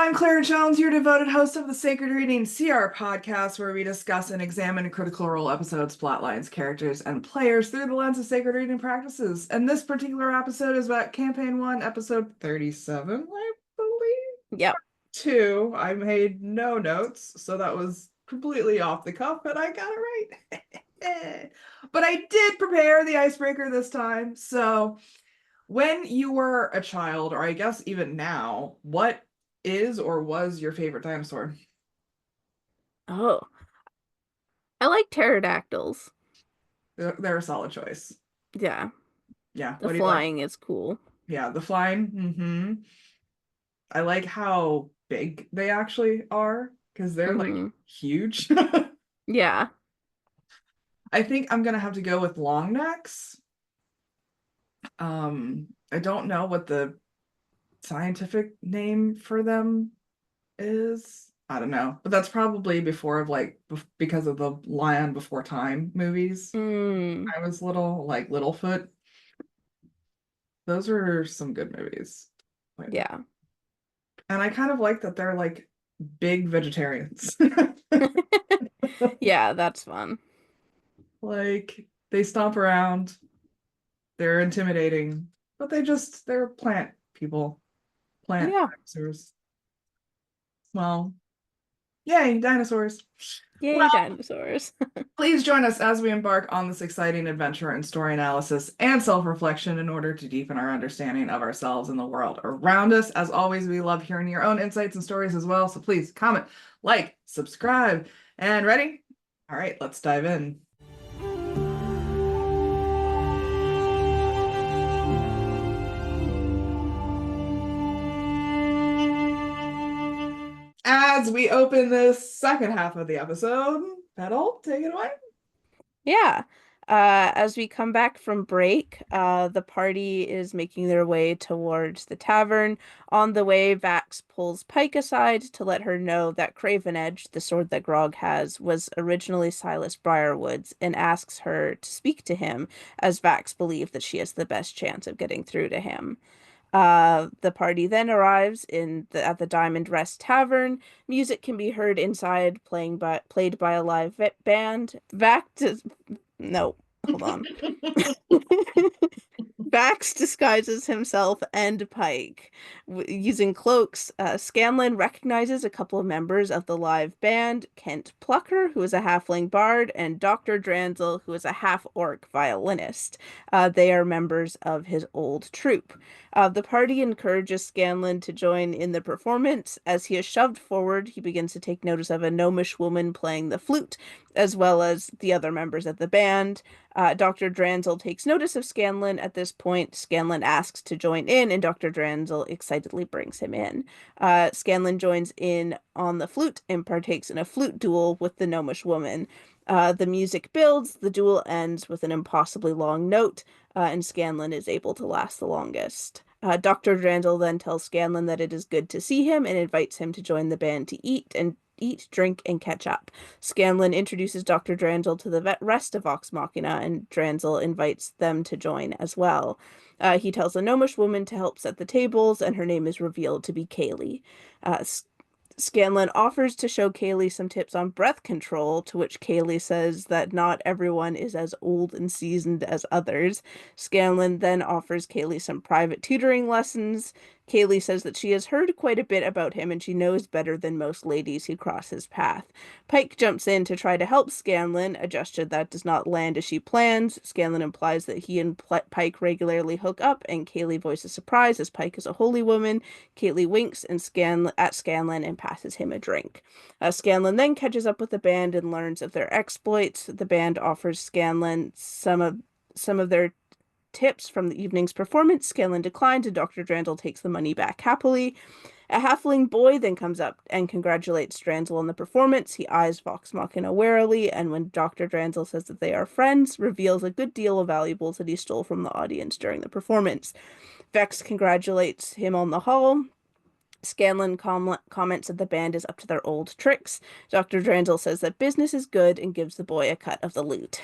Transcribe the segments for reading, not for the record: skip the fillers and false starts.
I'm Claire Jones, your devoted host of the Sacred Reading CR podcast, where we discuss and examine critical role episodes, plotlines, characters, and players through the lens of sacred reading practices. And this particular episode is about Campaign 1, Episode 37, I believe. Yep. 2. I made no notes, so that was completely off the cuff, but I got it right. But I did prepare the icebreaker this time. So, when you were a child, or I guess even now, what is or was your favorite dinosaur? Oh, I like pterodactyls. They're a solid choice. Yeah, Yeah. the What do you like? flying is cool. Yeah, the flying. I like how big they actually are because they're like Hmm. huge. Yeah. I think I'm gonna have to go with long necks. I don't know what the scientific name for them is. I don't know, but that's probably before of like because of the Lion Before Time movies. Mm. I was little, like Littlefoot. Those are some good movies. Like, Yeah. and I kind of like that they're like big vegetarians. Yeah, that's fun. Like they stomp around, they're intimidating, but they're plant people, plant Yeah. dinosaurs. Well, yay, dinosaurs. Well, Yay, dinosaurs. please join us as we embark on this exciting adventure in story analysis and self-reflection in order to deepen our understanding of ourselves and the world around us. As always, we love hearing your own insights and stories as well. So please comment, like, subscribe, and ready? All right, let's dive in. As we open this second half of the episode, Petall, take it away. Yeah. As we come back from break, the party is making their way towards the tavern. On the way, Vax pulls Pike aside to let her know that Craven Edge, the sword that Grog has, was originally Silas Briarwood's, and asks her to speak to him, as Vax believes that she has the best chance of getting through to him. The party then arrives at the Diamond Rest Tavern. Music can be heard inside, played by a live band. No, hold on. Bax disguises himself and Pike using cloaks. Scanlan recognizes a couple of members of the live band, Kent Plucker, who is a halfling bard, and Dr. Dranzel, who is a half-orc violinist. They are members of his old troupe. The party encourages Scanlan to join in the performance. As he is shoved forward, he begins to take notice of a gnomish woman playing the flute, as well as the other members of the band. Dr. Dranzel takes notice of Scanlan at this point. Scanlan asks to join in, and Dr. Dranzel excitedly brings him in. Scanlan joins in on the flute and partakes in a flute duel with the gnomish woman. The music builds, the duel ends with an impossibly long note, and Scanlan is able to last the longest. Dr. Dranzel then tells Scanlan that it is good to see him and invites him to join the band to eat, drink, and catch up. Scanlan introduces Dr. Dranzel to the rest of Vox Machina, and Dranzel invites them to join as well. He tells the gnomish woman to help set the tables, and her name is revealed to be Kaylee. Uh, Scanlan offers to show Kaylee some tips on breath control, to which Kaylee says that not everyone is as old and seasoned as others. Scanlan then offers Kaylee some private tutoring lessons. Kaylee says that she has heard quite a bit about him and she knows better than most ladies who cross his path. Pike jumps in to try to help Scanlan, a gesture that does not land as she plans. Scanlan implies that he and Pike regularly hook up, and Kaylee voices surprise as Pike is a holy woman. Kaylee winks at Scanlan and passes him a drink. Scanlan then catches up with the band and learns of their exploits. The band offers Scanlan some of their tips from the evening's performance. Scanlan declines, and Dr. Dranzel takes the money back happily. A halfling boy then comes up and congratulates Dranzel on the performance. He eyes Vox Machina warily, and when Dr. Dranzel says that they are friends, reveals a good deal of valuables that he stole from the audience during the performance. Vex congratulates him on the haul. Scanlan comments that the band is up to their old tricks. Dr. Dranzel says that business is good and gives the boy a cut of the loot.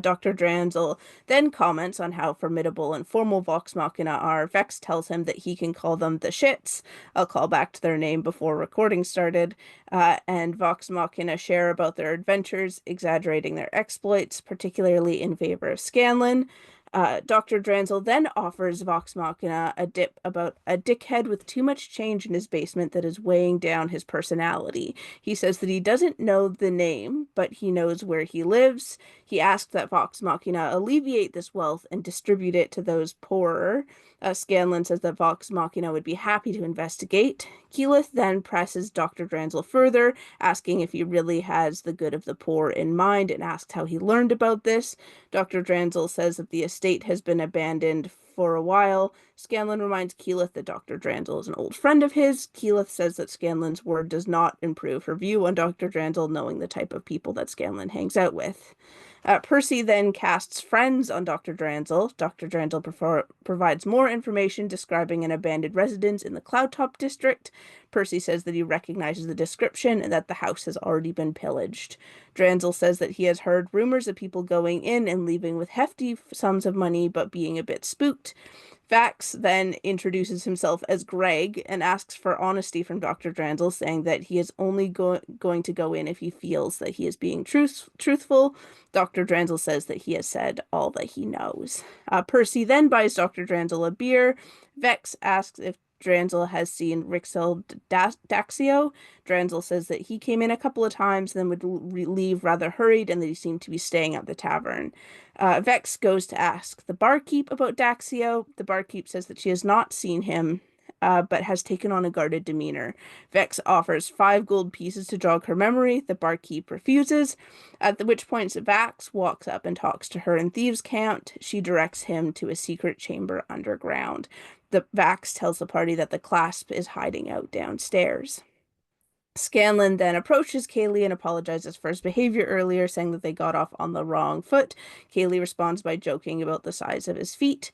Dr. Dranzel then comments on how formidable and formal Vox Machina are. Vex tells him that he can call them the shits. I'll call back to their name before recording started. And Vox Machina share about their adventures, exaggerating their exploits, particularly in favor of Scanlan. Dr. Dranzel then offers Vox Machina a dip about a dickhead with too much change in his basement that is weighing down his personality. He says that he doesn't know the name, but he knows where he lives. He asks that Vox Machina alleviate this wealth and distribute it to those poorer. Scanlan says that Vox Machina would be happy to investigate. Keyleth then presses Dr. Dranzel further, asking if he really has the good of the poor in mind, and asks how he learned about this. Dr. Dranzel says that the estate has been abandoned for a while. Scanlan reminds Keyleth that Dr. Dranzel is an old friend of his. Keyleth says that Scanlan's word does not improve her view on Dr. Dranzel, knowing the type of people that Scanlan hangs out with. Percy then casts friends on Dr. Dranzel. Dr. Dranzel provides more information describing an abandoned residence in the Cloudtop district. Percy says that he recognizes the description and that the house has already been pillaged. Dranzel says that he has heard rumors of people going in and leaving with hefty sums of money, but being a bit spooked. Vax then introduces himself as Greg and asks for honesty from Dr. Dranzel, saying that he is only going to go in if he feels that he is being truthful. Dr. Dranzel says that he has said all that he knows. Percy then buys Dr. Dranzel a beer. Vex asks if Dranzel has seen Rixel Daxio. Dranzel says that he came in a couple of times, then would leave rather hurried, and that he seemed to be staying at the tavern. Vex goes to ask the barkeep about Daxio. The barkeep says that she has not seen him, but has taken on a guarded demeanor. Vex offers 5 gold pieces to jog her memory. The barkeep refuses, at which point Vax walks up and talks to her in Thieves' Cant. She directs him to a secret chamber underground. The Vax tells the party that the clasp is hiding out downstairs. Scanlan then approaches Kaylee and apologizes for his behavior earlier, saying that they got off on the wrong foot. Kaylee responds by joking about the size of his feet.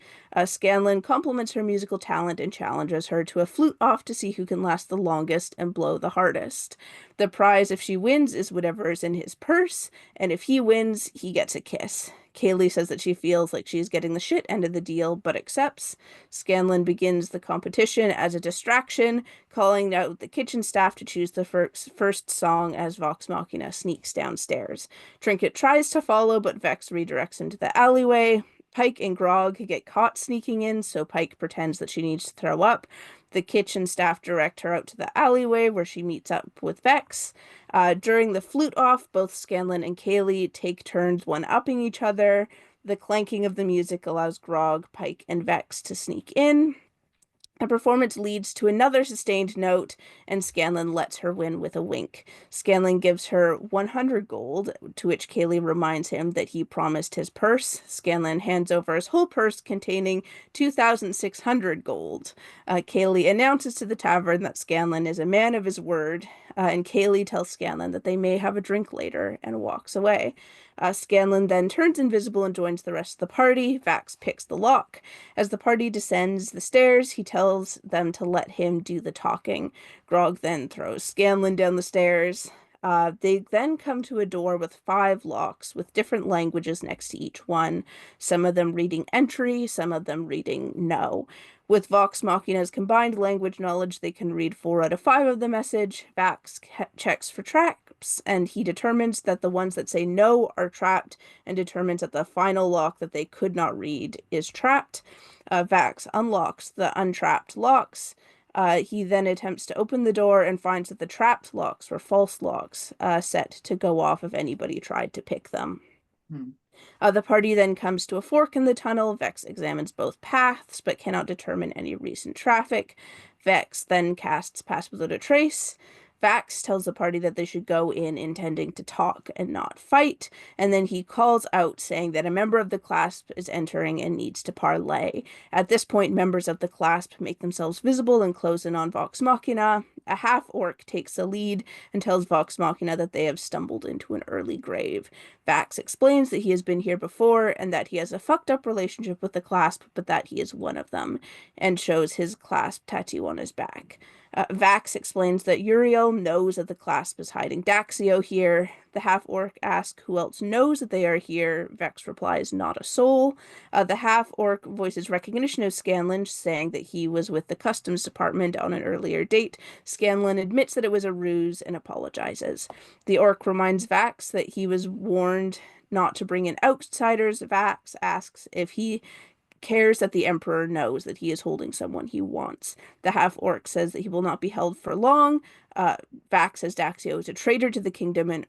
Scanlan compliments her musical talent and challenges her to a flute off to see who can last the longest and blow the hardest. The prize, if she wins, is whatever is in his purse, and if he wins, he gets a kiss. Kaylee says that she feels like she's getting the shit end of the deal, but accepts. Scanlan begins the competition as a distraction, calling out the kitchen staff to choose the first song as Vox Machina sneaks downstairs. Trinket tries to follow, but Vex redirects him to the alleyway. Pike and Grog get caught sneaking in, so Pike pretends that she needs to throw up. The kitchen staff direct her out to the alleyway where she meets up with Vex. During the flute off, both Scanlan and Kaylee take turns one-upping each other. The clanking of the music allows Grog, Pike, and Vex to sneak in. The performance leads to another sustained note, and Scanlan lets her win with a wink. Scanlan gives her 100 gold, to which Kaylee reminds him that he promised his purse. Scanlan hands over his whole purse containing 2,600 gold. Kaylee announces to the tavern that Scanlan is a man of his word, and Kaylee tells Scanlan that they may have a drink later and walks away. Scanlan then turns invisible and joins the rest of the party. Vax picks the lock. As the party descends the stairs, he tells them to let him do the talking. Grog then throws Scanlan down the stairs. They then come to a door with 5 locks with different languages next to each one, some of them reading entry, some of them reading no. With Vox Machina's combined language knowledge, they can read 4 out of 5 of the message. Vax checks for traps, and he determines that the ones that say no are trapped, and determines that the final lock that they could not read is trapped. Vax unlocks the untrapped locks. He then attempts to open the door and finds that the trapped locks were false locks, set to go off if anybody tried to pick them. The party then comes to a fork in the tunnel. Vex examines both paths, but cannot determine any recent traffic. Vex then casts Pass Without a Trace. Vax tells the party that they should go in intending to talk and not fight, and then he calls out saying that a member of the clasp is entering and needs to parley. At this point, members of the clasp make themselves visible and close in on Vox Machina. A half-orc takes the lead and tells Vox Machina that they have stumbled into an early grave. Vax explains that he has been here before and that he has a fucked-up relationship with the clasp, but that he is one of them, and shows his clasp tattoo on his back. Vax explains that Uriel knows that the clasp is hiding Daxio here. The half-orc asks who else knows that they are here. Vex replies, not a soul. The half-orc voices recognition of Scanlan, saying that he was with the customs department on an earlier date. Scanlan admits that it was a ruse and apologizes. The orc reminds Vax that he was warned not to bring in outsiders. Vax asks if he cares that the Emperor knows that he is holding someone he wants. The half-orc says that he will not be held for long. Vax says Daxio is a traitor to the kingdom and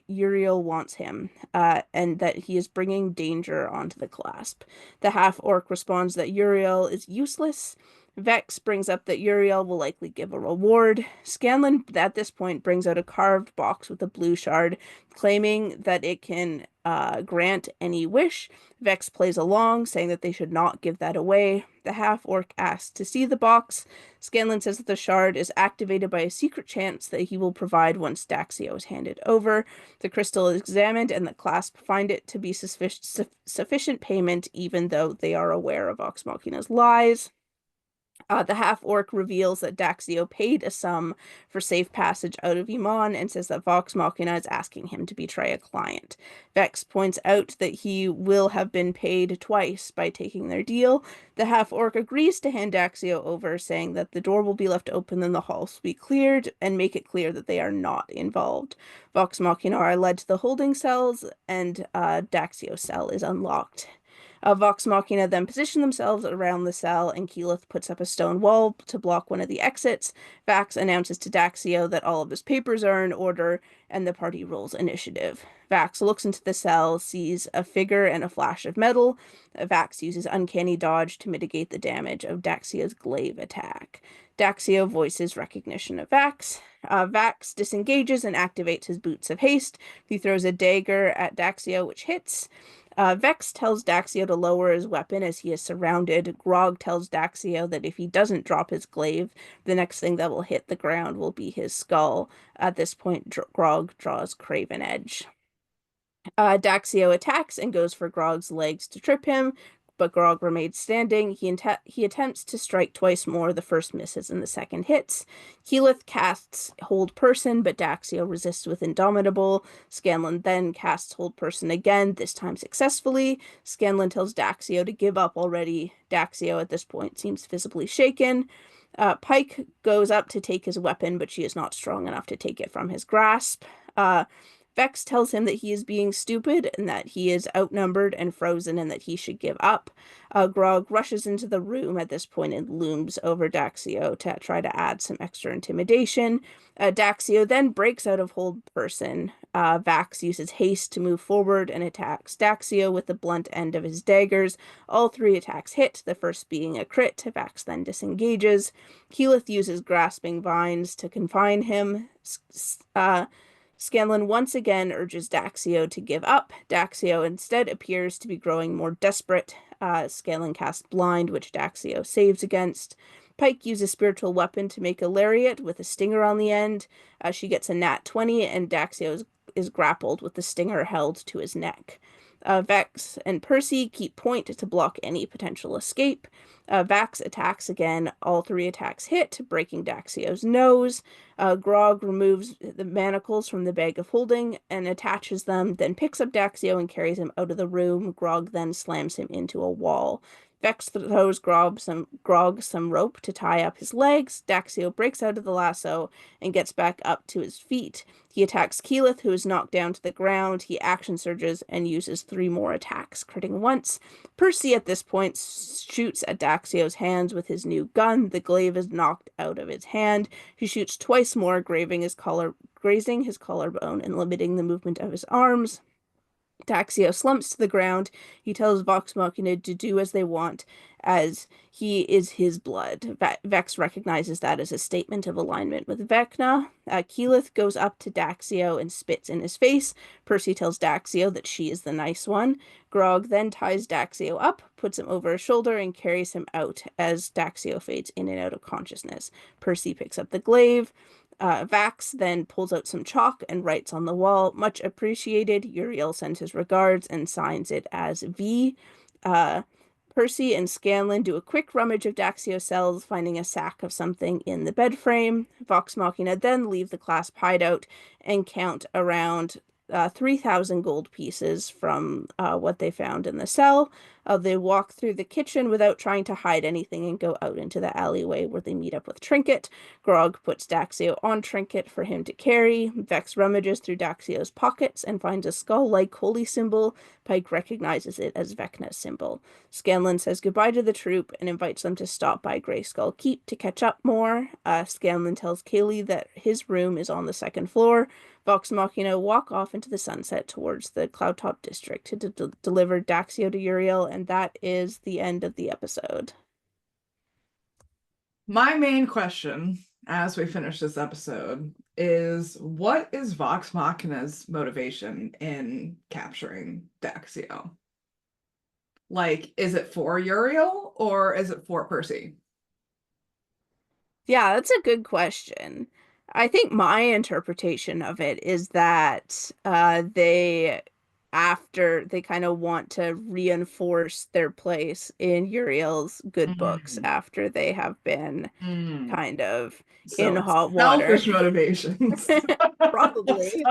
Uriel wants him, and that he is bringing danger onto the clasp. The half-orc responds that Uriel is useless. Vex brings up that Uriel will likely give a reward. Scanlan, at this point, brings out a carved box with a blue shard, claiming that it can grant any wish. Vex plays along, saying that they should not give that away. The half-orc asks to see the box. Scanlan says that the shard is activated by a secret chance that he will provide once Daxio is handed over. The crystal is examined, and the clasp find it to be sufficient payment, even though they are aware of Vox Machina's lies. The half-orc reveals that Daxio paid a sum for safe passage out of Iman and says that Vox Machina is asking him to betray a client. Vex points out that he will have been paid twice by taking their deal. The half-orc agrees to hand Daxio over, saying that the door will be left open and the halls will be cleared, and make it clear that they are not involved. Vox Machina are led to the holding cells, and Daxio's cell is unlocked. Vox Machina then position themselves around the cell, and Keyleth puts up a stone wall to block one of the exits. Vax announces to Daxio that all of his papers are in order, and the party rolls initiative. Vax looks into the cell, sees a figure and a flash of metal. Vax uses Uncanny Dodge to mitigate the damage of Daxio's glaive attack. Daxio voices recognition of Vax. Vax disengages and activates his Boots of Haste. He throws a dagger at Daxio, which hits. Vex tells Daxio to lower his weapon as he is surrounded. Grog tells Daxio that if he doesn't drop his glaive, the next thing that will hit the ground will be his skull. At this point, Grog draws Craven Edge. Daxio attacks and goes for Grog's legs to trip him, but Grog remains standing. He attempts to strike twice more. The first misses and the second hits. Keyleth casts Hold Person, but Daxio resists with Indomitable. Scanlan then casts Hold Person again, this time successfully. Scanlan tells Daxio to give up already. Daxio at this point seems visibly shaken. Pike goes up to take his weapon, but she is not strong enough to take it from his grasp. Vex tells him that he is being stupid and that he is outnumbered and frozen and that he should give up. Grog rushes into the room at this point and looms over Daxio to try to add some extra intimidation. Daxio then breaks out of Hold Person. Vax uses haste to move forward and attacks Daxio with the blunt end of his daggers. All three attacks hit, the first being a crit. Vax then disengages. Keyleth uses Grasping Vines to confine him. Scanlan once again urges Daxio to give up. Daxio instead appears to be growing more desperate. Scanlan casts Blind, which Daxio saves against. Pike uses Spiritual Weapon to make a lariat with a stinger on the end. She gets a nat 20, and Daxio is grappled with the stinger held to his neck. Vex and Percy keep point to block any potential escape. Vax attacks again. All three attacks hit, breaking Daxio's nose. Grog removes the manacles from the bag of holding and attaches them, then picks up Daxio and carries him out of the room. Grog then slams him into a wall. Vex throws Grog some rope to tie up his legs. Daxio breaks out of the lasso and gets back up to his feet. He attacks Keyleth, who is knocked down to the ground. He action surges and uses 3 more attacks, critting once. Percy at this point shoots at Daxio's hands with his new gun. The glaive is knocked out of his hand. He shoots twice more, grazing his collarbone and limiting the movement of his arms. Daxio slumps to the ground. He tells Vox Machina to do as they want, as he is his blood. Vex recognizes that as a statement of alignment with Vecna. Keyleth goes up to Daxio and spits in his face. Percy tells Daxio that she is the nice one. Grog then ties Daxio up, puts him over his shoulder, and carries him out as Daxio fades in and out of consciousness. Percy picks up the glaive. Vax then pulls out some chalk and writes on the wall, "Much appreciated." Uriel sends his regards and signs it as V. Percy and Scanlan do a quick rummage of Daxio's cells, finding a sack of something in the bed frame. Vox Machina then leave the clasp hideout and count around 3,000 gold pieces from what they found in the cell. They walk through the kitchen without trying to hide anything and go out into the alleyway where they meet up with Trinket. Grog puts Daxio on Trinket for him to carry. Vex rummages through Daxio's pockets and finds a skull-like holy symbol. Pike recognizes it as Vecna's symbol. Scanlan says goodbye to the troop and invites them to stop by Grey Skull Keep to catch up more. Scanlan tells Kaylee that his room is on the second floor. Vox Machina walk off into the sunset towards the Cloudtop District to deliver Daxio to Uriel, and that is the end of the episode. My main question as we finish this episode is, what is Vox Machina's motivation in capturing Daxio? Like, is it for Uriel or is it for Percy? Yeah, that's a good question. I think my interpretation of it is that after they kind of want to reinforce their place in Uriel's good books Mm. after they have been Mm. kind of in So it's hot water. selfish motivations. Probably.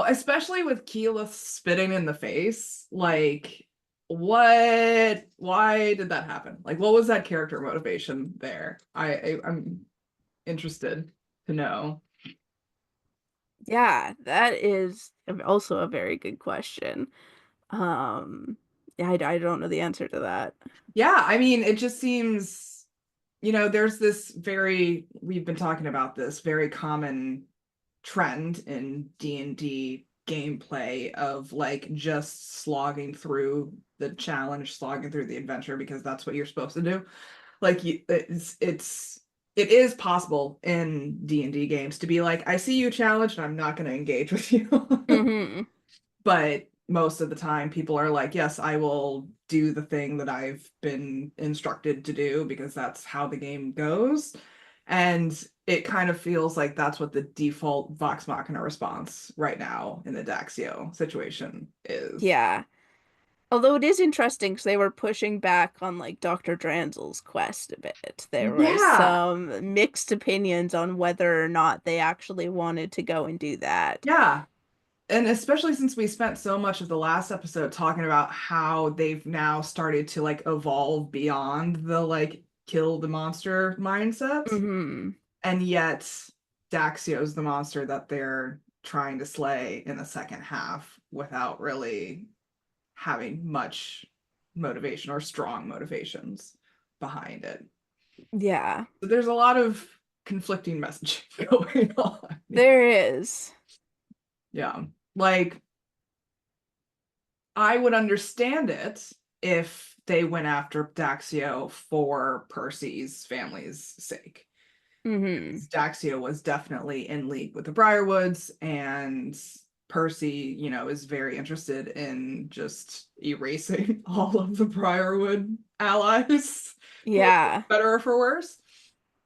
Especially with Keyleth spitting in the face, like, why did that happen? Like, what was that character motivation there? I'm interested to know. Yeah, that is also a very good question. I don't know the answer to that. Yeah, I mean, it just seems, there's this we've been talking about this very common trend in D&D gameplay of like just slogging through the challenge, slogging through the adventure because that's what you're supposed to do. Like it is possible in D&D games to be like, I see you challenged and I'm not going to engage with you. Hmm. But most of the time people are like, yes, I will do the thing that I've been instructed to do because that's how the game goes. And it kind of feels like that's what the default Vox Machina response right now in the Daxio situation is. Yeah. Although it is interesting because they were pushing back on like Dr. Dranzel's quest a bit. There was Yeah. some mixed opinions on whether or not they actually wanted to go and do that. Yeah. And especially since we spent so much of the last episode talking about how they've now started to like evolve beyond the like kill the monster mindset. Hmm. And yet Daxio's the monster that they're trying to slay in the second half without really having much motivation or strong motivations behind it. Yeah, So there's a lot of conflicting messaging going on. there is. Yeah. Like, I would understand it if they went after Daxio for Percy's family's sake. Hmm. Daxio was definitely in league with the Briarwoods, and Percy, is very interested in just erasing all of the Briarwood allies, for Yeah. better or for worse.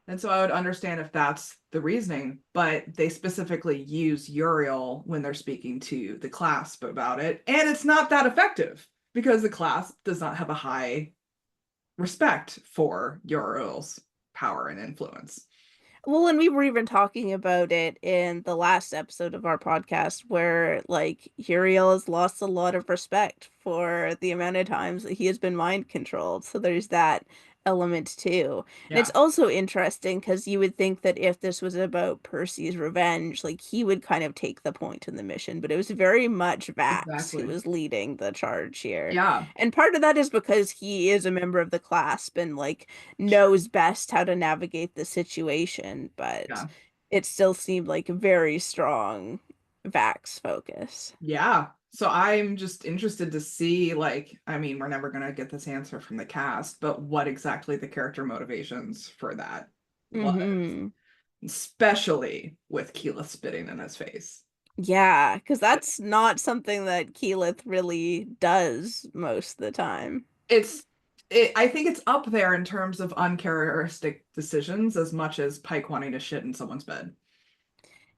And so I would understand if that's the reasoning, but they specifically use Uriel when they're speaking to the clasp about it. And it's not that effective because the clasp does not have a high respect for Uriel's power and influence. Well, and we were even talking about it in the last episode of our podcast where like Uriel has lost a lot of respect for the amount of times that he has been mind controlled. So there's that element too. And it's Yeah, also interesting because you would think that if this was about Percy's revenge, like he would kind of take the point in the mission, but it was very much Vax who exactly. was leading the charge here. Yeah, And part of that is because he is a member of the clasp and like knows best how to navigate the situation, but yeah, it still seemed like a very strong Vax focus. yeah. So I'm just interested to see, like, I mean, we're never gonna get this answer from the cast, but what exactly the character motivations for that was, Hmm. especially with Keela spitting in his face. Yeah, because that's not something that Keyleth really does most of the time. It's I think it's up there in terms of uncharacteristic decisions as much as Pike wanting to shit in someone's bed.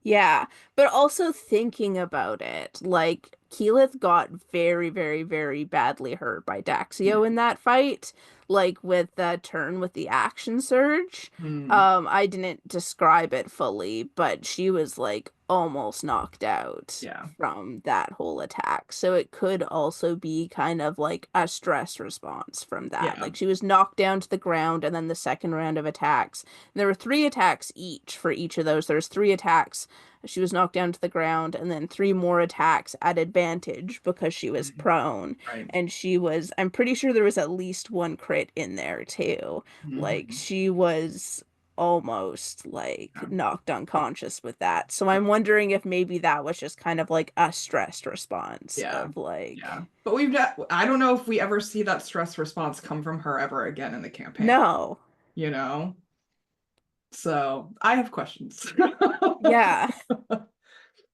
Yeah, but also thinking about it, like Keyleth got very, very, very badly hurt by Daxio in that fight, like with the turn with the action surge. Hmm. I didn't describe it fully, but she was like almost knocked out Yeah. from that whole attack. So it could also be kind of like a stress response from that. Yeah. Like she was knocked down to the ground, and then the second round of attacks. There were three attacks each for each of those. There's three attacks. She was knocked down to the ground, and then three more attacks at advantage because she was Mhm. prone. Right. And she was, I'm pretty sure there was at least one crit in there too. Like Hmm. she was almost like Yeah. knocked unconscious with that. So I'm wondering if maybe that was just kind of like a stressed response Yeah. of like, Yeah. But I don't know if we ever see that stress response come from her ever again in the campaign, no. you know? So I have questions. Yeah.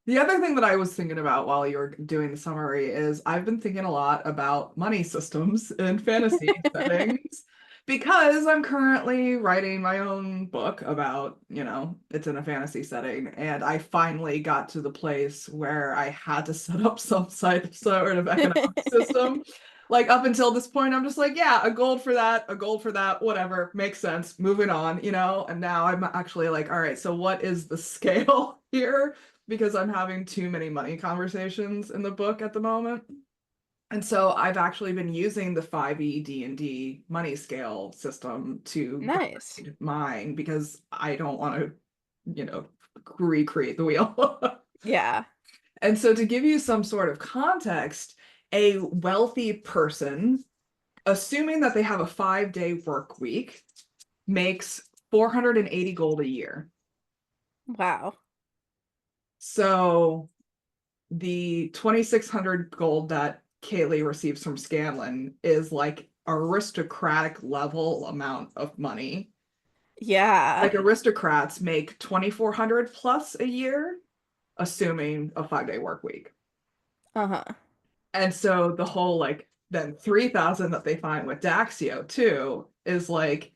The other thing that I was thinking about while you were doing the summary is I've been thinking a lot about money systems in fantasy settings because I'm currently writing my own book about, it's in a fantasy setting, and I finally got to the place where I had to set up some sort of economic system. Like up until this point, I'm just like, yeah, a gold for that, whatever, makes sense, moving on, and now I'm actually like, all right, so what is the scale here? Because I'm having too many money conversations in the book at the moment. And so I've actually been using the 5e D&D money scale system to Nice. guide mine because I don't want to, recreate the wheel. Yeah. And so to give you some sort of context, a wealthy person, assuming that they have a 5-day work week, makes 480 gold a year. Wow. So the 2,600 gold that Kaylee receives from Scanlon is like aristocratic level amount of money. Yeah. Like aristocrats make 2,400 plus a year, assuming a 5-day work week. Uh-huh. And so the whole like then 3,000 that they find with Daxio too is like,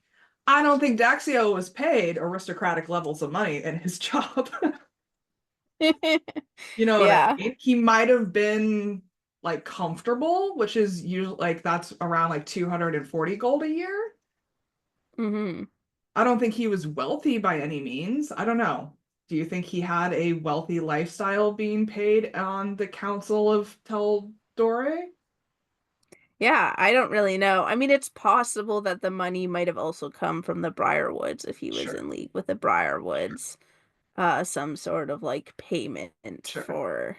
I don't think Daxio was paid aristocratic levels of money in his job. You know what I Yeah. mean? He might have been like comfortable, which is usually like that's around like 240 gold a year. Hmm. I don't think he was wealthy by any means. I don't know. Do you think he had a wealthy lifestyle being paid on the Council of Teldore? Yeah, I don't really know. I mean, it's possible that the money might have also come from the Briarwoods if he was Sure, in league with the Briarwoods. Some sort of like payment sure.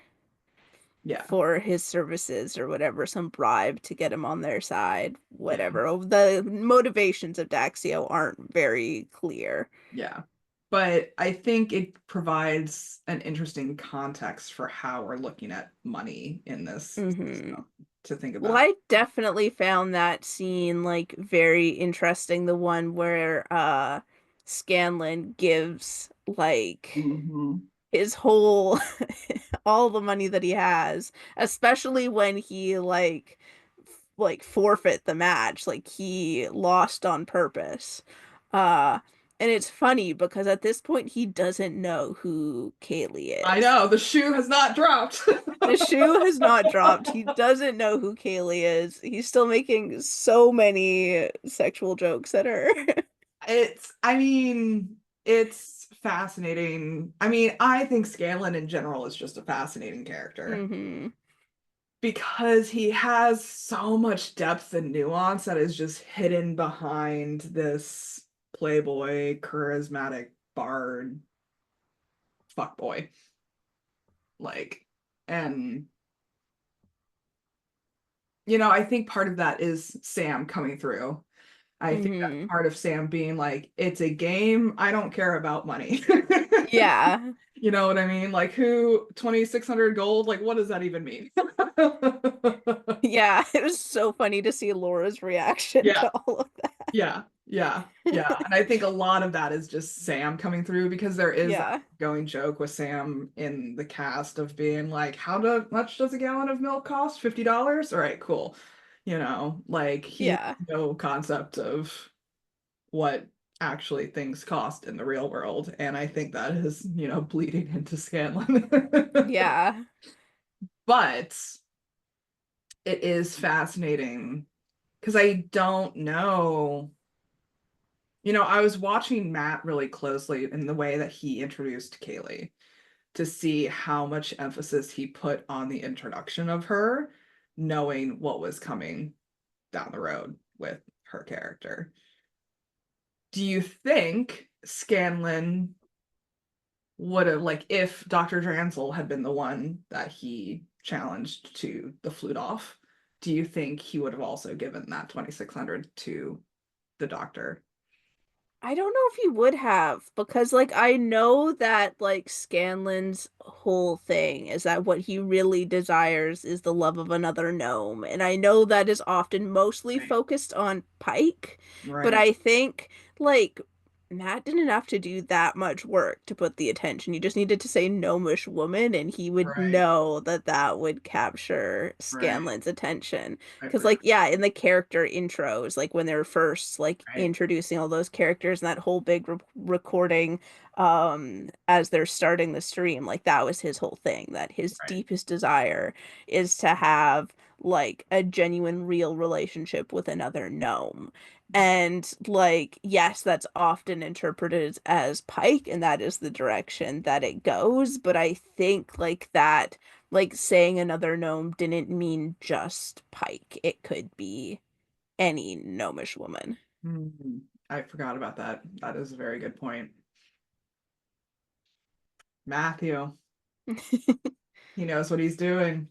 Yeah, for his services or whatever, some bribe to get him on their side, yeah, whatever. The motivations of Daxio aren't very clear. yeah. But I think it provides an interesting context for how we're looking at money in this Hmm. system to think Well, about. I definitely found that scene like very interesting, the one where Scanlan gives like Mhm. his whole all the money that he has, especially when he like forfeit the match, like he lost on purpose. Uh and it's funny because at this point he doesn't know who Kaylee I is. know the shoe has not dropped. The shoe has not dropped. He doesn't know who Kaylee is. He's still making so many sexual jokes at her. I mean, it's fascinating. I mean, I think Scanlan in general is just a fascinating character Hmm. because he has so much depth and nuance that is just hidden behind this playboy, charismatic bard fuckboy. Like, and I think part of that is Sam coming through. I think that's Hmm. part of Sam being like, it's a game. I don't care about money. Yeah. You know what I mean? Like, who 2,600 gold? Like, what does that even mean? Yeah. It was so funny to see Laura's reaction Yeah, to all of yeah, yeah, yeah. that. And I think a lot of that is just Sam coming through because there is that Yeah. going joke with Sam in the cast of being like, much does a gallon of milk cost? $50? All right, cool. Like he has Yeah. no concept of what actually things cost in the real world. And I think that is, bleeding into Scanlan. Yeah. But it is fascinating because I don't know. I was watching Matt really closely in the way that he introduced Kaylee to see how much emphasis he put on the introduction of her, knowing what was coming down the road with her character. Do you think Scanlan would have, like, if Dr. Dransel had been the one that he challenged to the flute off, do you think he would have also given that 2600 to the doctor? I don't know if he would have because like I know that like Scanlan's whole thing is that what he really desires is the love of another gnome. And I know that is often mostly Right. focused on Pike, but Right. I think like Matt didn't have to do that much work to put the attention. You just needed to say gnomish woman and he would Right. know that that would capture Right. Scanlan's attention. I Because, forgot. like, yeah, in the character intros, like when they're first like Right. introducing all those characters and that whole big recording, as they're starting the stream, like that was his whole thing, that his Right. deepest desire is to have like a genuine, real relationship with another gnome. And like, yes, that's often interpreted as Pike, and that is the direction that it goes. But I think like that like saying another gnome didn't mean just Pike. It could be any gnomish woman. Hmm. I forgot about that. That is a very good point. Matthew, he knows what he's doing.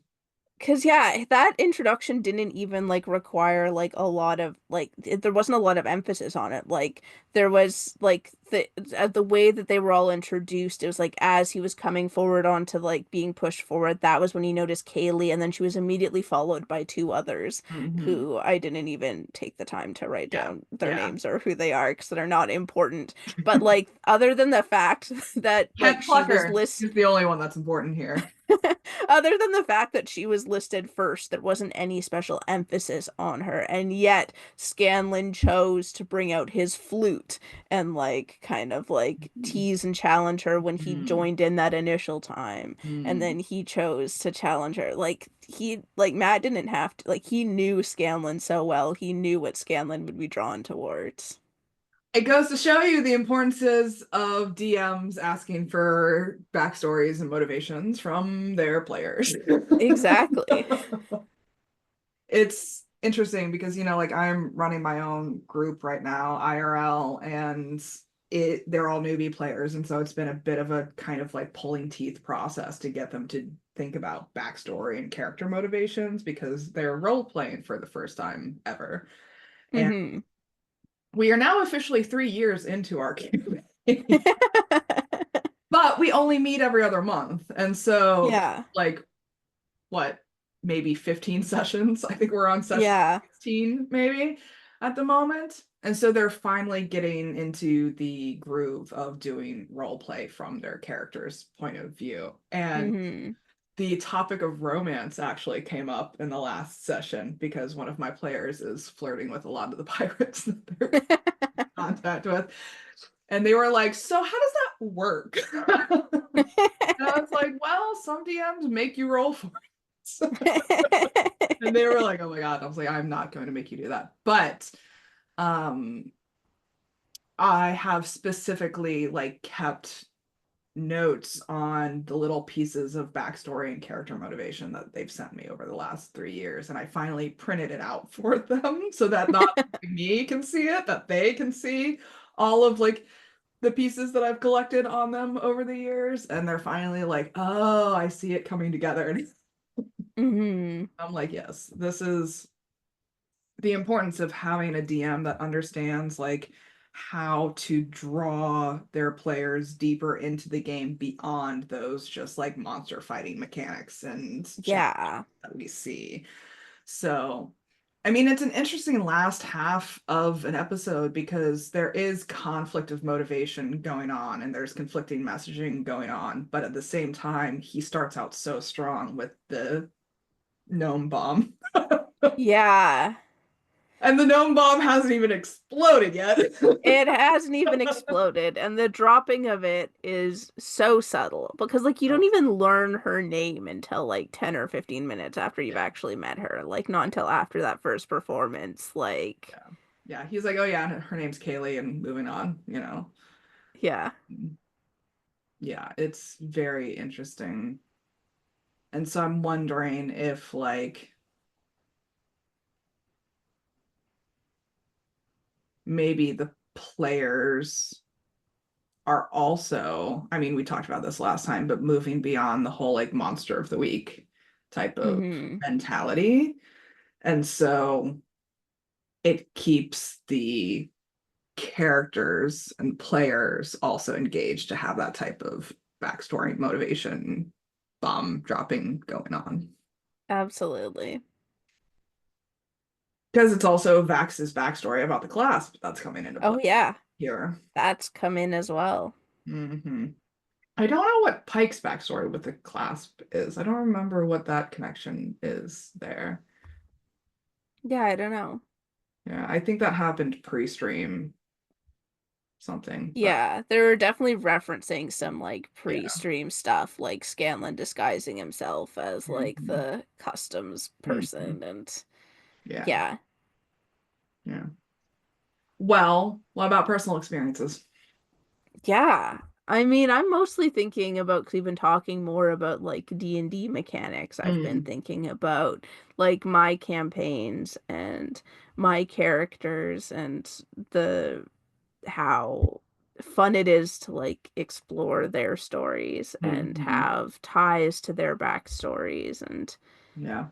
Cause yeah, that introduction didn't even like require like a lot of like there wasn't a lot of emphasis on it. Like there was like the way that they were all introduced, it was like as he was coming forward onto like being pushed forward, that was when he noticed Kaylee, and then she was immediately followed by two others Hmm. who I didn't even take the time to write Yeah. down their Yeah. names or who they are because they're not important. But like other than the fact that like Kent she was Plucker listed is the only one that's important here. other than the fact that she was listed first, there wasn't any special emphasis on her. And yet Scanlan chose to bring out his flute and like kind of like tease and challenge her when he Mm-hmm. joined in that initial time. And then he chose to challenge her. Like he like Matt didn't have to like he knew Scanlan so well. He knew what Scanlan would be drawn towards. It goes to show you the importances of DMs asking for backstories and motivations from their players. Exactly. It's interesting because, like I'm running my own group right now, IRL, and they're all newbie players. And so it's been a bit of a kind of like pulling teeth process to get them to think about backstory and character motivations because they're role playing for the first time ever. And Hmm. we are now officially 3 years into our campaign. But we only meet every other month. And so, Yeah. like, what, maybe 15 sessions? I think we're on session Yeah. 16, maybe at the moment. And so they're finally getting into the groove of doing role play from their character's point of view. And Hmm. the topic of romance actually came up in the last session because one of my players is flirting with a lot of the pirates that they're in contact with. And they were like, so how does that work? And I was like, well, some DMs make you roll for it. And they were like, oh my God. I was like, I'm not going to make you do that. But um I have specifically like kept notes on the little pieces of backstory and character motivation that they've sent me over the last 3 years. And I finally printed it out for them so that not only me can see it, that they can see all of like the pieces that I've collected on them over the years. And they're finally like, oh, I see it coming together. And Hmm. I'm like, yes, this is the importance of having a DM that understands like how to draw their players deeper into the game beyond those just like monster fighting mechanics and challenges Yeah. that we see. So, I mean, it's an interesting last half of an episode because there is conflict of motivation going on and there's conflicting messaging going on, but at the same time, he starts out so strong with the gnome bomb. Yeah. And the gnome bomb hasn't even exploded yet. It hasn't even exploded, and the dropping of it is so subtle because like you don't Oh, even learn her name until like 10 or 15 minutes after you've yeah, actually met her. Like not until after that first performance. Like, yeah, yeah. He's like, oh yeah, her name's Kaylee, and moving on. yeah. Yeah, it's very interesting. And so I'm wondering if like maybe the players are also, I mean, we talked about this last time, but moving beyond the whole like monster of the week type of Hmm. mentality. And so it keeps the characters and players also engaged to have that type of backstory, motivation, bomb dropping going on. Absolutely. Because it's also Vax's backstory about the clasp that's coming into play Oh yeah, here. that's come in as well. I don't know what Pike's backstory with the clasp is. I don't remember what that connection is there. Yeah, I don't know. Yeah, I think that happened pre-stream something, but Yeah, they were definitely referencing some like yeah. pre-stream stuff, like Scanlan disguising himself as like Mhm. the customs Mhm. person, and Yeah. yeah. Yeah. Well, what about personal experiences? Yeah. I mean, I'm mostly thinking about, because we've been talking more about like D&D mechanics. I've been Mm. thinking about like my campaigns and my characters and the how fun it is to like explore their stories and Mhm. have ties to their backstories and Yeah.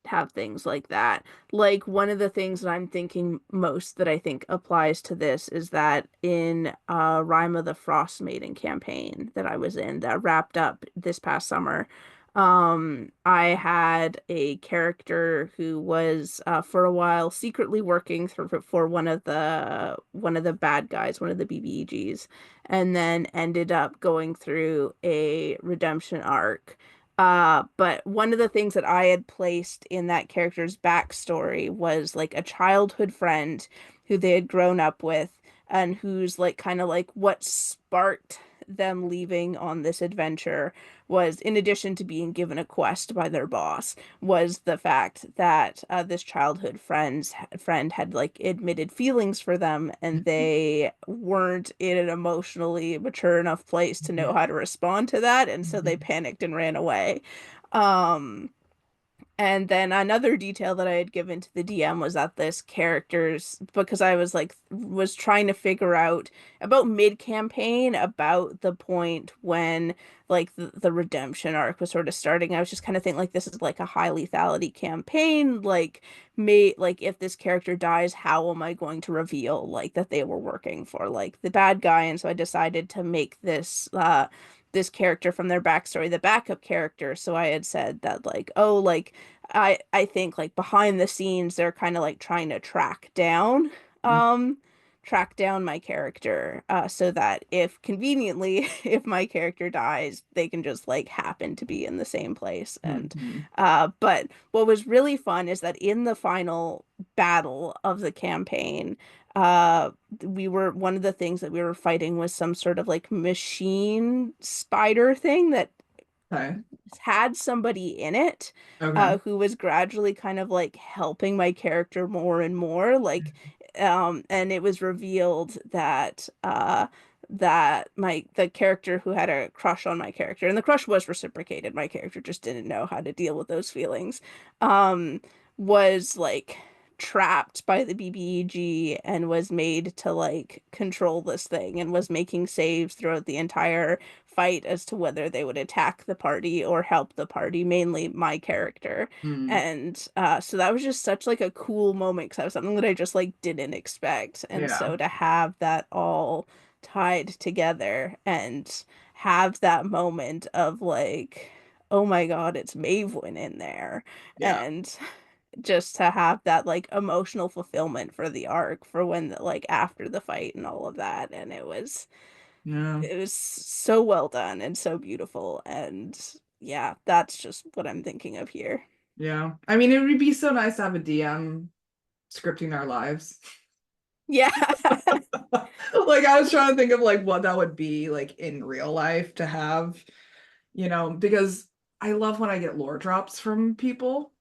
have things like that. Like one of the things that I'm thinking most that I think applies to this is that in Rime of the Frost Maiden campaign that I was in that wrapped up this past summer, I had a character who was for a while secretly working for one of the bad guys, one of the BBEGs, and then ended up going through a redemption arc. But one of the things that I had placed in that character's backstory was like a childhood friend who they had grown up with and who's like kind of like what sparked them leaving on this adventure was, in addition to being given a quest by their boss, was the fact that this childhood friend had like admitted feelings for them, and they weren't in an emotionally mature enough place to know Mhm. how to respond to that, and so they Mhm. panicked and ran away. Um, and then another detail that I had given to the DM was that this character's, because I was like was trying to figure out about mid-campaign about the point when like the redemption arc was sort of starting. I was just kind of thinking like this is like a high lethality campaign. Like may like if this character dies, how am I going to reveal like that they were working for like the bad guy? And so I decided to make this character from their backstory the backup character. So I had said that like, oh, like I think like behind the scenes they're kind of like trying to um track down my character so that if conveniently if my character dies they can just like happen to be in the same place. And Mhm. but what was really fun is that in the final battle of the campaign, uh we were one of the things that we were fighting was some sort of like machine spider thing that Okay. had somebody in it Okay. who was gradually kind of like helping my character more and more, like and it was revealed that the character who had a crush on my character, and the crush was reciprocated, my character just didn't know how to deal with those feelings, um was like trapped by the BBEG and was made to like control this thing and was making saves throughout the entire fight as to whether they would attack the party or help the party, mainly my character. Mm. And so that was just such like a cool moment because that was something that I just like didn't expect. And Yeah. so to have that all tied together and have that moment of like, oh my God, it's Maven in there. Yeah. And just to have that like emotional fulfillment for the arc for when like after the fight and all of that. And Yeah. it was so well done and so beautiful. And yeah, that's just what I'm thinking of here. Yeah. I mean, it would be so nice to have a DM scripting our lives. Yeah. Like I was trying to think of like what that would be like in real life to have, because I love when I get lore drops from people.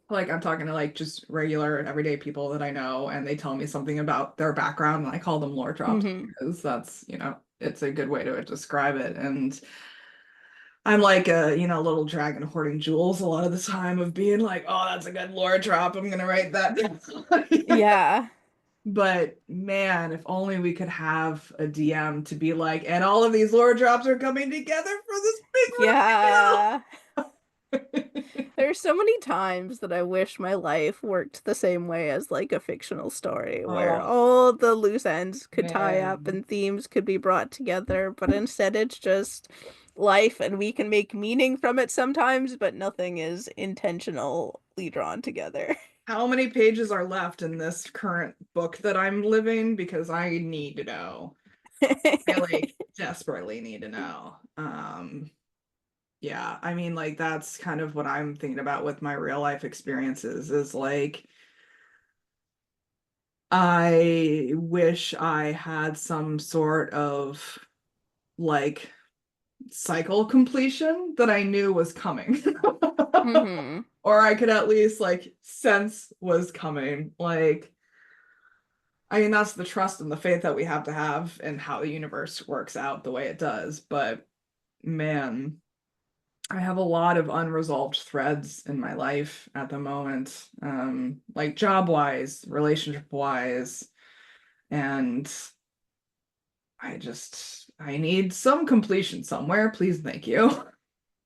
Like I'm talking to like just regular everyday people that I know and they tell me something about their background and I call them lore drops Hmm. because that's, it's a good way to describe it. And I'm like a, little dragon hoarding jewels a lot of the time of being like, oh, that's a good lore drop. I'm gonna write that down. Yeah. But man, if only we could have a DM to be like, and all of these lore drops are coming together for this Yeah. big reveal. There's so many times that I wish my life worked the same way as like a fictional story where Oh all the loose ends could tie up man. and themes could be brought together, but instead it's just life and we can make meaning from it sometimes, but nothing is intentionally drawn together. How many pages are left in this current book that I'm living? Because I need to know. I like desperately need to know. Yeah, I mean, like that's kind of what I'm thinking about with my real life experiences is like I wish I had some sort of like cycle completion that I knew was coming. Hmm. Or I could at least like sense was coming. Like, I mean, that's the trust and the faith that we have to have in how the universe works out the way it does. But man, I have a lot of unresolved threads in my life at the moment, like job wise, relationship wise, and I need some completion somewhere. Please, thank you.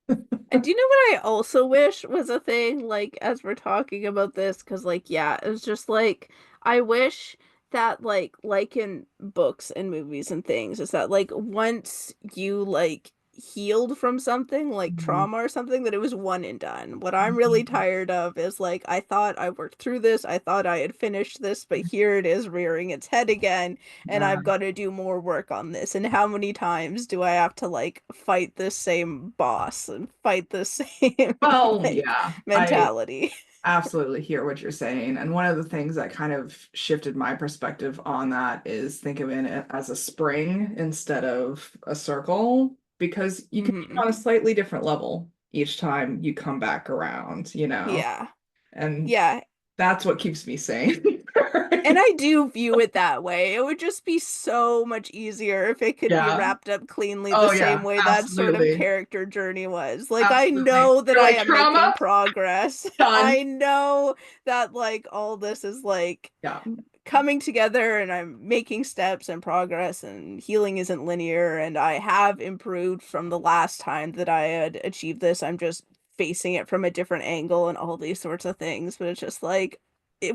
And do you know what I also wish was a thing, like, as we're talking about this? Because, like, yeah, it was just like, I wish that, like in books and movies and things, is that, like, once you, like, healed from something, like Mhm. trauma or something, that it was one and done. What I'm really tired of is, like, I thought I worked through this, I thought I had finished this, but here it is rearing its head again and Yeah. I've got to do more work on this. And how many times do I have to like fight this same boss and fight the same Well, like yeah, I mentality? absolutely hear what you're saying. And one of the things that kind of shifted my perspective on that is think of it as a spring instead of a circle, because you can be Hmm. on a slightly different level each time you come back around. Yeah. And Yeah. that's what keeps me sane. And I do view it that way. It would just be so much easier if it could be Yeah. wrapped up cleanly the Oh, same yeah, way that sort of absolutely. character journey was. Like, I Absolutely. know that You're I like am making trauma progress. done. I know that, like, all this is like Yeah. coming together and I'm making steps and progress and healing isn't linear and I have improved from the last time that I had achieved this. I'm just facing it from a different angle and all these sorts of things. But it's just like,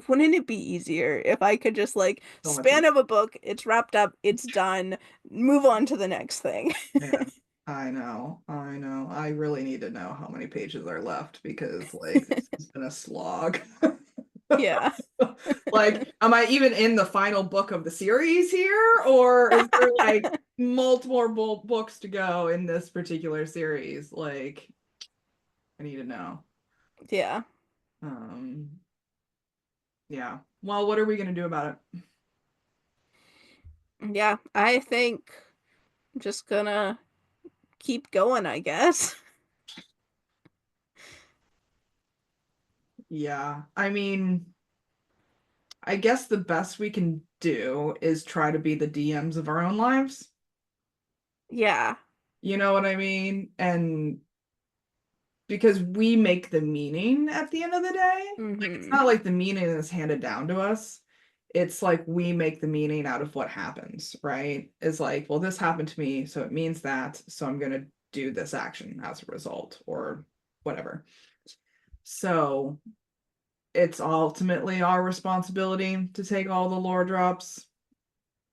wouldn't it be easier if I could just like So much span of a book, it's wrapped up, it's done, move on to the next thing. Man, I know, I know. I really need to know how many pages are left because like this has been a slog. Yeah. Like, am I even in the final book of the series here, or is there like multiple books to go in this particular series? Like, I need to know. Yeah. Um, yeah. Well, what are we gonna do about it? Yeah. I think I'm just gonna keep going, I guess. Yeah, I mean, I guess the best we can do is try to be the DMs of our own lives. Yeah. You know what I mean? And because we make the meaning at the end of the day, like it's Hmm. not like the meaning is handed down to us. It's like we make the meaning out of what happens, right? It's like, well, this happened to me, so it means that, so I'm gonna do this action as a result, or whatever. So it's ultimately our responsibility to take all the lore drops.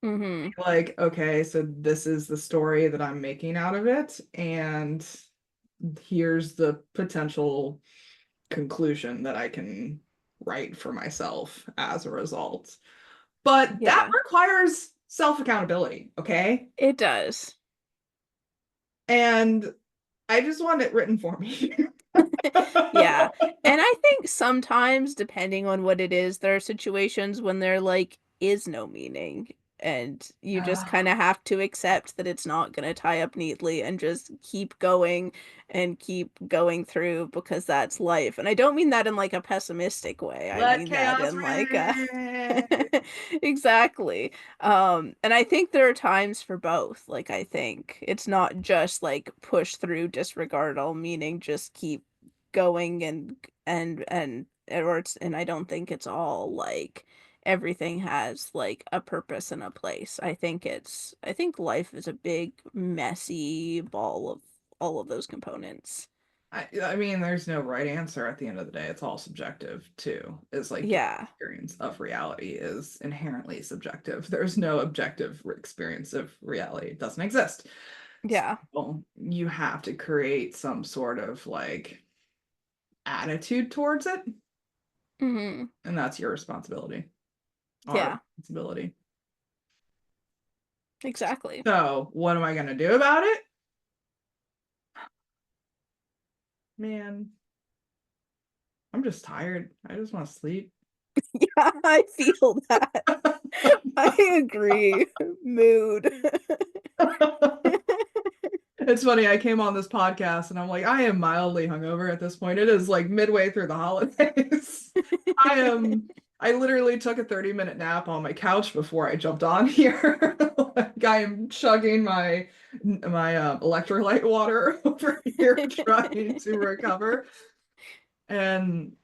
Hmm. Like, okay, so this is the story that I'm making out of it, and here's the potential conclusion that I can write for myself as a result. But that Yeah. requires self accountability, okay? It does. And I just want it written for me. Yeah. And I think sometimes, depending on what it is, there are situations when there like is no meaning. And you just kind of have to accept that it's not going to tie up neatly and just keep going and keep going through because that's life. And I don't mean that in like a pessimistic way. I Let mean that chaos in like a reign. exactly. And I think there are times for both. Like I think it's not just like push through, disregard all meaning, just keep going and I don't think it's all like everything has like a purpose and a place. I think life is a big messy ball of all of those components. I mean, there's no right answer at the end of the day. It's all subjective too. It's like your Yeah. experience of reality is inherently subjective. There's no objective experience of reality. It doesn't exist. Yeah. So you have to create some sort of like attitude towards it, Hmm. and that's your responsibility. Our Yeah, responsibility. exactly. So, what am I going to do about it? Man, I'm just tired. I just want to sleep. Yeah, I feel that. I agree. Mood. It's funny, I came on this podcast and I'm like, I am mildly hungover at this point. It is like midway through the holidays. I am, I literally took a 30-minute nap on my couch before I jumped on here. Like I am chugging my electrolyte water over here trying to recover. And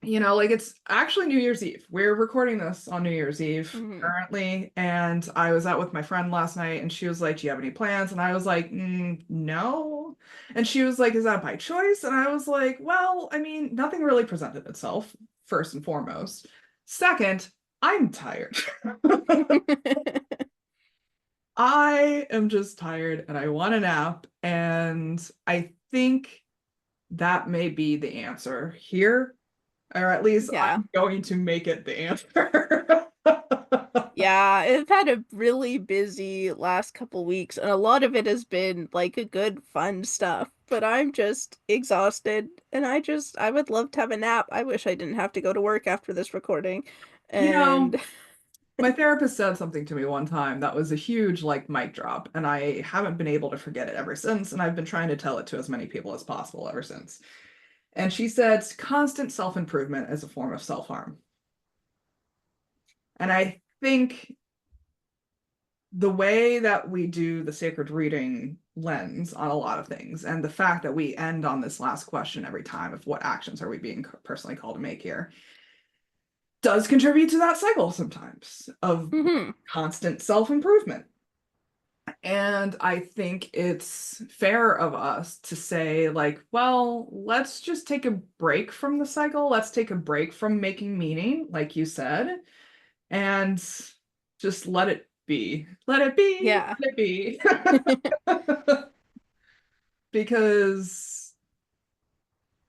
like it's actually New Year's Eve. We're recording this on New Year's Eve Mhm. currently, and I was out with my friend last night, and she was like, "Do you have any plans?" And I was like, "No." And she was like, "Is that by choice?" And I was like, "Well, I mean, nothing really presented itself, first and foremost. Second, I'm tired. I am just tired, and I want a nap, and I think that may be the answer here." Or at least Yeah. I'm going to make it the answer. Yeah, I've had a really busy last couple weeks, and a lot of it has been like a good, fun stuff. But I'm just exhausted, and I would love to have a nap. I wish I didn't have to go to work after this recording. You know, And my therapist said something to me one time that was a huge like mic drop, and I haven't been able to forget it ever since, and I've been trying to tell it to as many people as possible ever since. And she said constant self-improvement is a form of self-harm. And I think the way that we do the sacred reading lens on a lot of things, and the fact that we end on this last question every time of what actions are we being personally called to make here, does contribute to that cycle sometimes of mhm, constant self-improvement. And I think it's fair of us to say, like, well, let's just take a break from the cycle. Let's take a break from making meaning, like you said, and just let it be. Let it be. yeah. Let it be. Because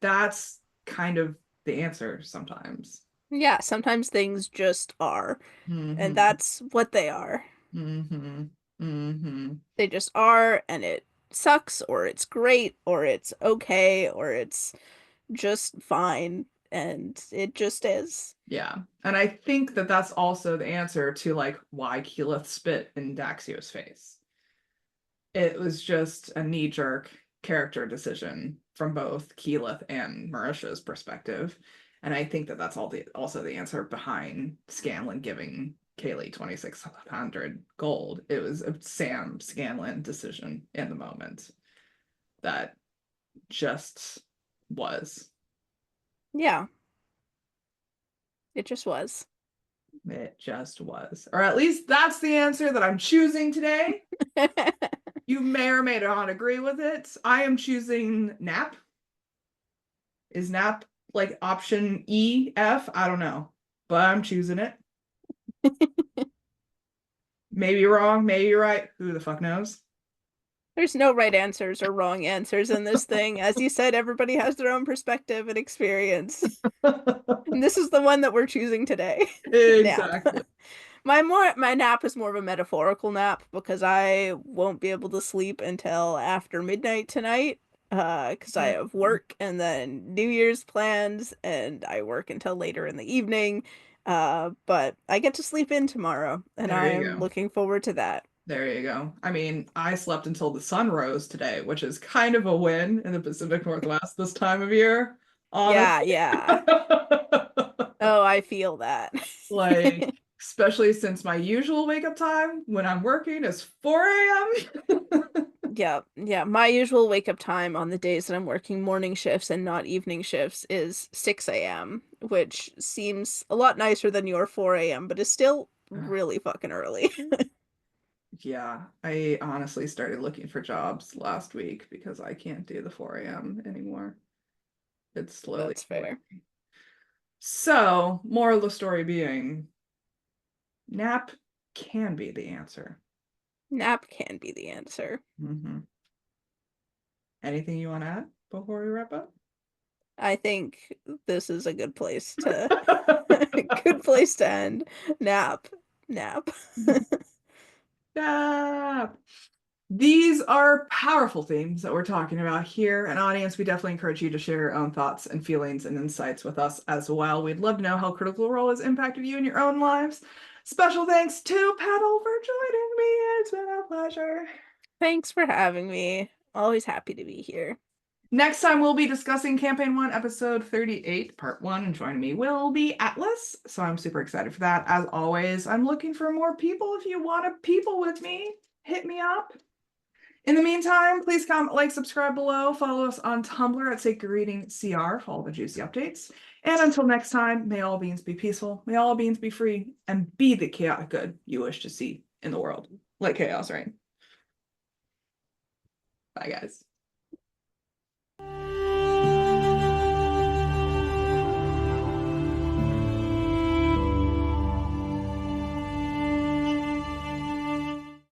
that's kind of the answer sometimes. Yeah, sometimes things just are, and Hmm. that's what they are. Hmm. Hmm. They just are, and it sucks, or it's great, or it's okay, or it's just fine, and it just is. Yeah. And I think that that's also the answer to like why Keyleth spit in Daxio's face. It was just a knee-jerk character decision from both Keyleth and Marisha's perspective. And I think that that's also the answer behind Scanlan giving Kaylee 2,600 gold. It was a Sam Scanlan decision in the moment that just was. Yeah, it just was. It just was. Or at least that's the answer that I'm choosing today. You may or may not agree with it. I am choosing nap. Is nap like option E, F? I don't know, but I'm choosing it. Maybe wrong, maybe right. Who the fuck knows? There's no right answers or wrong answers in this thing. As you said, everybody has their own perspective and experience. And this is the one that we're choosing today. Nap. Exactly. My nap is more of a metaphorical nap because I won't be able to sleep until after midnight tonight. because I have work and then New Year's plans, and I work until later in the evening. But I get to sleep in tomorrow, and There you I'm go. looking forward to that. There you go. I mean, I slept until the sun rose today, which is kind of a win in the Pacific Northwest this time of year, Yeah, honestly. yeah. Oh, I feel that. Like, especially since my usual wake up time when I'm working is 4 a.m. Yeah, yeah. My usual wake up time on the days that I'm working morning shifts and not evening shifts is 6 a.m., which seems a lot nicer than your 4 a.m., but is still really fucking early. Yeah, I honestly started looking for jobs last week because I can't do the 4 a.m. anymore. It's slowly That's killing fair. me. So, moral of the story being, nap can be the answer. Nap can be the answer. Hmm. Anything you want to add before we wrap up? I think this is a good place to good place to end. Nap. Nap. Nap. These are powerful themes that we're talking about here. And audience, we definitely encourage you to share your own thoughts and feelings and insights with us as well. We'd love to know how Critical Role has impacted you in your own lives. Special thanks to Petall for joining me. It's been a pleasure. Thanks for having me. Always happy to be here. Next time, we'll be discussing Campaign 1, Episode 38, Part 1, and joining me will be Atlas. So I'm super excited for that. As always, I'm looking for more people. If you want to people with me, hit me up. In the meantime, please comment, like, subscribe below. Follow us on Tumblr at Sacred Reading CR for all the juicy updates. And until next time, may all beings be peaceful, may all beings be free, and be the chaotic good you wish to see in the world. Let chaos reign. Bye, guys.